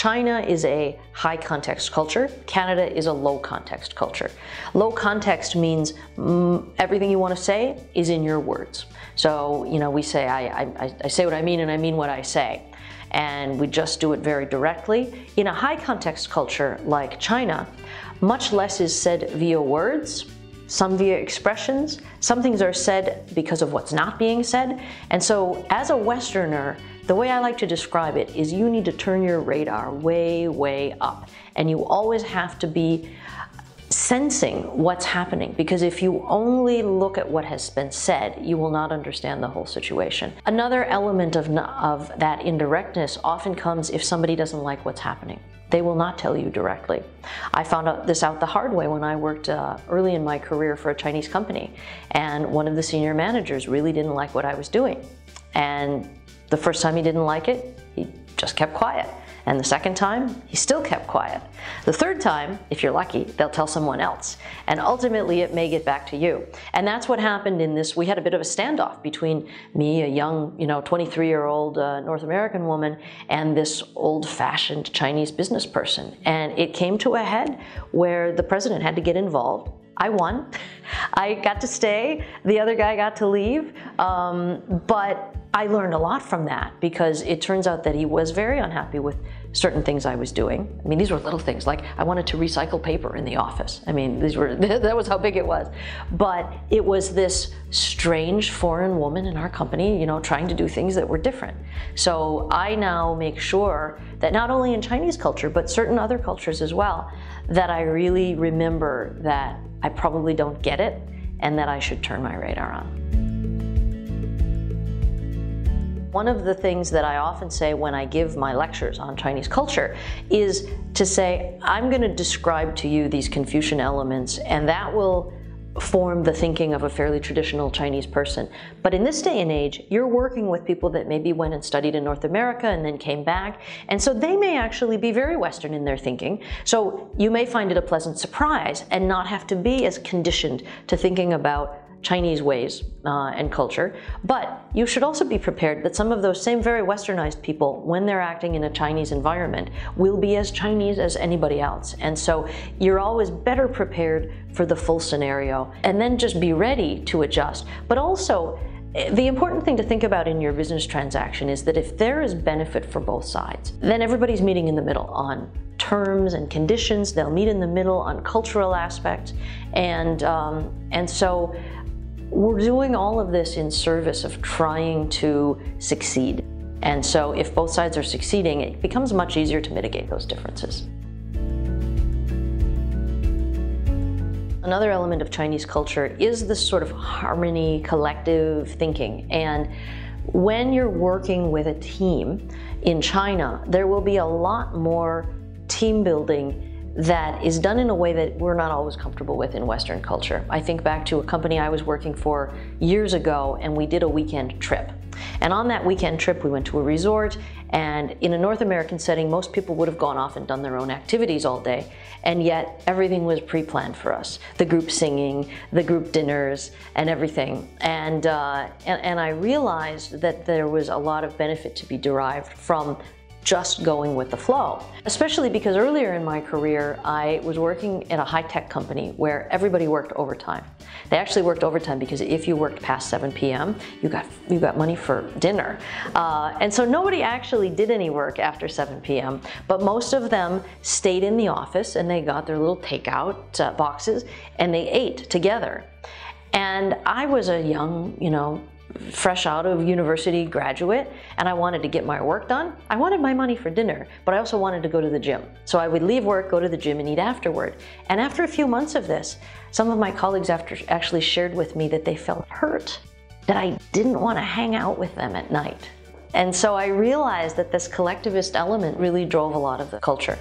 China is a high context culture. Canada is a low context culture. Low context means everything you want to say is in your words. So, you know, we say, I say what I mean and I mean what I say. And we just do it very directly. In a high context culture like China, much less is said via words, some via expressions. Some things are said because of what's not being said. And so as a Westerner, the way I like to describe it is you need to turn your radar way, way up. And you always have to be sensing what's happening, because if you only look at what has been said, you will not understand the whole situation. Another element of that indirectness often comes if somebody doesn't like what's happening. They will not tell you directly. I found this out the hard way when I worked early in my career for a Chinese company, and one of the senior managers really didn't like what I was doing. And the first time he didn't like it, he just kept quiet. And the second time, he still kept quiet. The third time, if you're lucky, they'll tell someone else. And ultimately, it may get back to you. And that's what happened in this. We had a bit of a standoff between me, a young, 23-year-old North American woman, and this old-fashioned Chinese business person. And it came to a head where the president had to get involved. I won. I got to stay. The other guy got to leave. But I learned a lot from that, because it turns out that he was very unhappy with certain things I was doing. I mean, these were little things, like I wanted to recycle paper in the office. I mean, that was how big it was. But it was this strange foreign woman in our company, trying to do things that were different. So I now make sure that not only in Chinese culture, but certain other cultures as well, that I really remember that I probably don't get it and that I should turn my radar on. One of the things that I often say when I give my lectures on Chinese culture is to say, I'm going to describe to you these Confucian elements, and that will form the thinking of a fairly traditional Chinese person. But in this day and age, you're working with people that maybe went and studied in North America and then came back, and so they may actually be very Western in their thinking. So you may find it a pleasant surprise and not have to be as conditioned to thinking about Chinese ways and culture, but you should also be prepared that some of those same very westernized people, when they're acting in a Chinese environment, will be as Chinese as anybody else. And so you're always better prepared for the full scenario, and then just be ready to adjust. But also, the important thing to think about in your business transaction is that if there is benefit for both sides, then everybody's meeting in the middle on terms and conditions. They'll meet in the middle on cultural aspects, and so we're doing all of this in service of trying to succeed. And so if both sides are succeeding, it becomes much easier to mitigate those differences. Another element of Chinese culture is this sort of harmony, collective thinking. And when you're working with a team in China, there will be a lot more team building that is done in a way that we're not always comfortable with in Western culture. I think back to a company I was working for years ago, and we did a weekend trip. And on that weekend trip, we went to a resort, and in a North American setting, most people would have gone off and done their own activities all day, and yet everything was pre-planned for us. The group singing, the group dinners, and everything. And I realized that there was a lot of benefit to be derived from just going with the flow. Especially because earlier in my career, I was working at a high-tech company where everybody worked overtime. They actually worked overtime because if you worked past 7 p.m., you got money for dinner. And so nobody actually did any work after 7 p.m., but most of them stayed in the office and they got their little takeout boxes and they ate together. And I was a young, fresh out of university graduate, and I wanted to get my work done. I wanted my money for dinner, but I also wanted to go to the gym. So I would leave work, go to the gym, and eat afterward. And after a few months of this, some of my colleagues actually shared with me that they felt hurt, that I didn't want to hang out with them at night. And so I realized that this collectivist element really drove a lot of the culture.